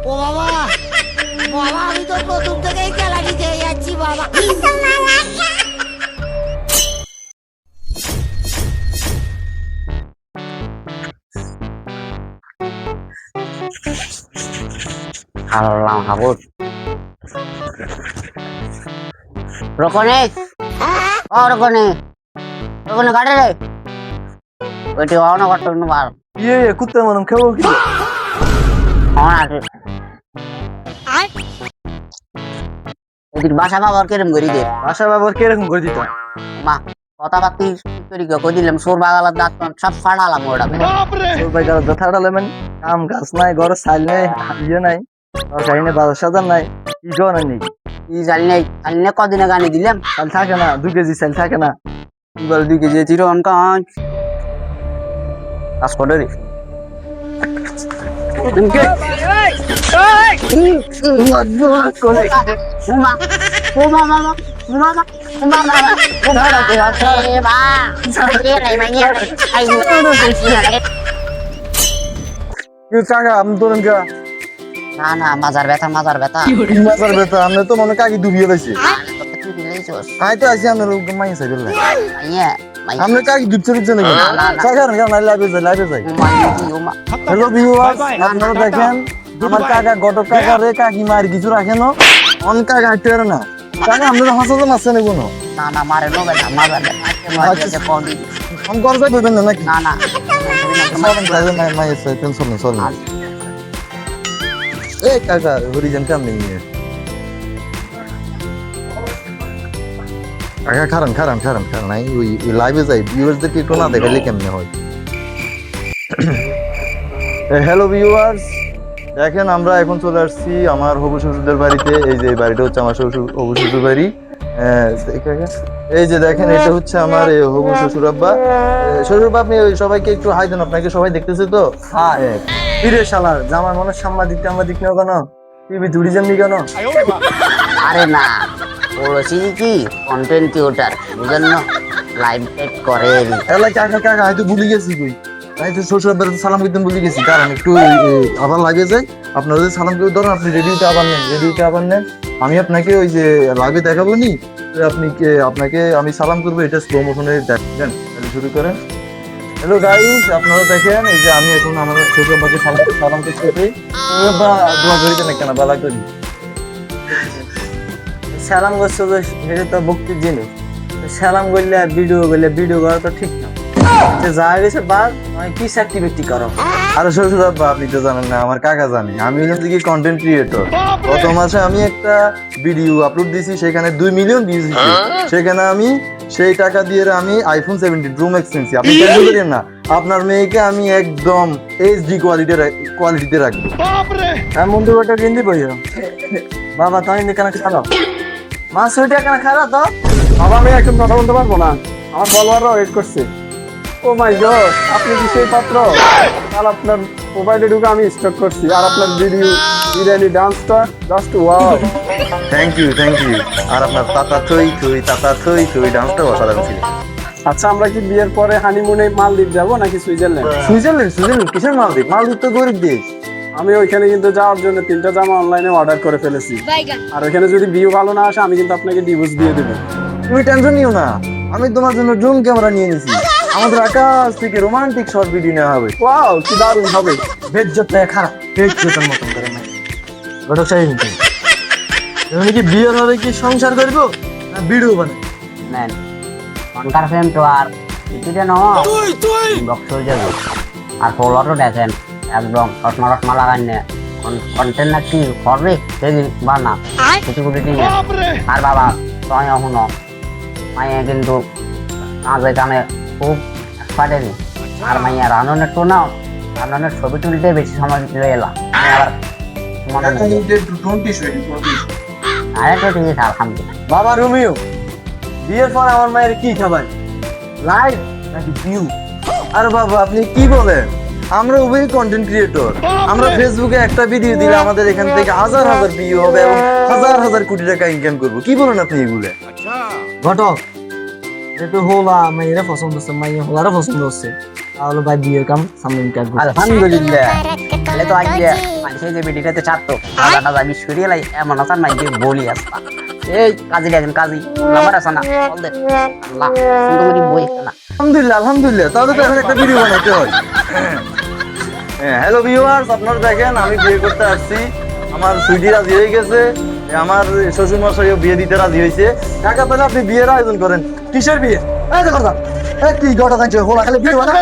ও বাবা, বাবা আমি তো প্রথম থেকেই খেলাটি খেয়ে যাচ্ছি বাবা। Halang habut. Rokone. Oh rokone. Rokone kade re. Wait you wanna got to know bar. ইয়ে কুত্তার মতন খাবো কি? On ase. এদিক বাসা বাবার কেরম করি দে বাসা ব্যবহার কিরকম করে দিত? মা কথা বাতি করি কই দিলাম সোর বাগালার দাঁত সব ফাড়ালাম ওটা তোর ভাই গাছ দাঁড়ালে মানে কাম গাছ নাই, ঘরে সাইল নাই, ইয়ে নাই, তরকারি নেই, বাজার সাজার নাই, কি জনের নেই। কি জানি নাই কদিনে গানি দিলাম সাইল থাকে না, 2 কেজি সাইল থাকে না। এবার 2 কেজি চিরো অনকান কাজ করে রে কাকা আপনি ধরেন কা না না মাজার ব্যথা মাজার ব্যথা আপনি তো মনে কাকি ডুবিয়ে পাইছে। আই তো আছি আপনার মাই সাইড আপনি কাকি ডুবছে নাকি? কাকা না লাইভে যাই। হ্যালো ভিউয়ার্স, আপনারা দেখেন আমার কাকা গটক কাকা রে কাকি মার কিছু রাখে না, অন কাকা টের না। কাকা আপনারা হাসাতে আছে না কোনো? না না মারে নো বেটা মাজার ব্যথা কোন हम कर दे देना ना না না सब दादा मैं ऐसे टेंशन नहीं सॉरी ए काका ओरिजिन काम नहीं है काका খারান নাই ওই লাইভে যাই ভিউয়ার্সদের একটু না দেখালে কেমনে হয়। হ্যালো ভিউয়ার্স, দেখেন আমরা এখন চলে আসছি আমার হবু শ্বশুরদের বাড়িতে। এই যে বাড়িটা হচ্ছে আমার হবু শ্বশুর বাড়ি। এই যে দেখেন এটা হচ্ছে আমার হবু শ্বশুর আব্বা। শ্বশুর আব্বা আপনি সবাইকে একটু হাই দেন, আপনাকে সবাই দেখতেছে তো। হ্যাঁ ফিরে শালার জামার মনে সাংবাদিক টাংবাদিক নেও কেন, টিভি ধুড়ি জামনি কেন? আরে না বলছি কি কন্টেন্ট ক্রিয়েটর বুঝেন না লাইভ টেক করে এলা কাকা হয়তো ভুলে গেছি কই, তাই তো শ্বশুর আব্বার সালাম করতে ভুলে গেছি। কারণ একটু আবার লাগে যায়, আপনারা যদি সালাম করে ধরেন আপনি রেডিওতে আবার নেন, আমি আপনাকে ওই যে লাইভে দেখাবো নি, আপনাকে আমি সালাম করবো, এটা স্লো মোশনে দেখেন। তাহলে শুরু করেন। হ্যালো গাইস, আপনারা দেখেন এই যে আমি এখন আমার শ্বশুর আব্বাকে সালাম করতে বা দোয়া করি না কেন বালা করি সালাম করছে এটা তো ভক্তির জিনিস। সালাম করলে ভিডিও করা তো ঠিক না, যা গেছে বাদ কি সার্টিফিকেট করো। আরে শ্বশুর আব্বা আপনি তো জানেন না, আমার কাকা জানে আমি হচ্ছে কি কন্টেন্ট ক্রিয়েটর। গত মাসে আমি একটা ভিডিও আপলোড দিয়েছি, সেখানে 2 মিলিয়ন ভিউজ হয়েছে। সেখানে আমি সেই টাকা দিয়ে আমি আইফোন 17 প্রো ম্যাক্স কিনছি। আপনি কেন বলেন না আপনার মেয়েকে আমি একদম এইচডি কোয়ালিটিতে রাখবো। হ্যাঁ বন্ধু ওটা কিনতে বইও বাবা, তুমি কেন খারাপ মাছ ওইটা কেন খারাপ তো বাবা? আমি এখন কথা বলতে পারবো না, আমার ফলোয়াররা ওয়েট করছে। ও মাই গড, আপনি কি সেই পাত্র? আর আপনার মোবাইলে ঢুকে আমি স্টক করছি, আর আপনার বিরিয়ানি ডান্সটা জাস্ট ওয়াও। থ্যাংক ইউ আর আপনার তাতা থই ডান্সটা অসাধারণ ছিল। আচ্ছা আমরা কি বিয়ের পরে হানিমুনে মালদ্বীপ যাবো নাকি সুইজারল্যান্ড? কিসের মালদ্বীপ তো গরিব দেশ। আমি ওইখানে কিন্তু যাওয়ার জন্য 3টা জামা অনলাইনে অর্ডার করে ফেলেছি, আর ওইখানে যদি ভিউ ভালো না আসে আমি কিন্তু আপনাকে ডিভোর্স দিয়ে দেবো। তুমি টেনশন নিও না, আমি তোমার জন্য ড্রোন ক্যামেরা নিয়ে নিয়েছি। আমাদের আকাশ থেকে রোমান্টিক শর্ট ভিডিও নেওয়া হবে। ওয়াও কি দারুণ হবে। বেজ্জত খারাপ বেজ্জতের মতন করে না ওটা চাই নিতে। তুমি কি বিয়ের হবে কি সংসার করবো না ভিডিও বানাই নেন কনকার ফ্রেম তো আর কিছুটা ন বক্স হয়ে যাবে। আর ফলোয়ারও দেখেন একদম রসমা লাগান না কন্টেন্ট না কি করবে দেখি বানা কিছু কিছু আর বাবা তুই এখন মাইয়া কিন্তু কাজে কানে খুব পারেনি। আর মাইয়া রান্নার তো নাও রান্নার ছবি তুলতে বেশি সময় লয়ে এলাম আবার মনে আরে তো ঠিক আছে আলহামদুলিল্লাহ। বাবা রোমিও, বিয়ের পর আমার মায়ের কি খাবার, লাইভ নাকি ভিউ? আরে বাবা আপনি কি বলেন, আমরা উভয় কন্টেন্ট ক্রিয়েটর। আমরা ফেসবুকে একটা ভিডিও দিলে আমাদের এখান থেকে হাজার ভিউ হবে এবং হাজার কোটি টাকা ইনকাম করবো। কি বলেন আপনি এগুলো? ঘটক যেহেতু হোলা মাইয়েরা পছন্দ হচ্ছে, মাইয়া হোলারা পছন্দ হচ্ছে, তাহলে ভাই বিয়ের কাম সামনে কাটবো। আলহামদুলিল্লাহ তাহলে তো আজ মানুষের যে বেডিটাতে ছাড়তো টাকা যা বিশ করে লাই এমন আসার নাই যে বলি আসতা এই কাজী দেখেন কাজী নাম্বার আছে না বল দে আল্লাহ সুন্দর করে বই না আলহামদুলিল্লাহ আলহামদুলিল্লাহ, তাহলে তো এখন একটা ভিডিও বানাইতে হয়। হ্যালো ভিউয়ার্স, আপনারা দেখেন আমি বিয়ে করতে আসছি, আমার সুইটি রাজি হয়ে গেছে, আমার শ্বশুর মশাইও বিয়ে দিতে রাজি হয়েছে। কাকা তাহলে আপনি বিয়ের আয়োজন করেন। কিসের বিয়ে? এই যে কথা, কি ঘটনা হচ্ছে, হোলা খালি বিয়ে বানা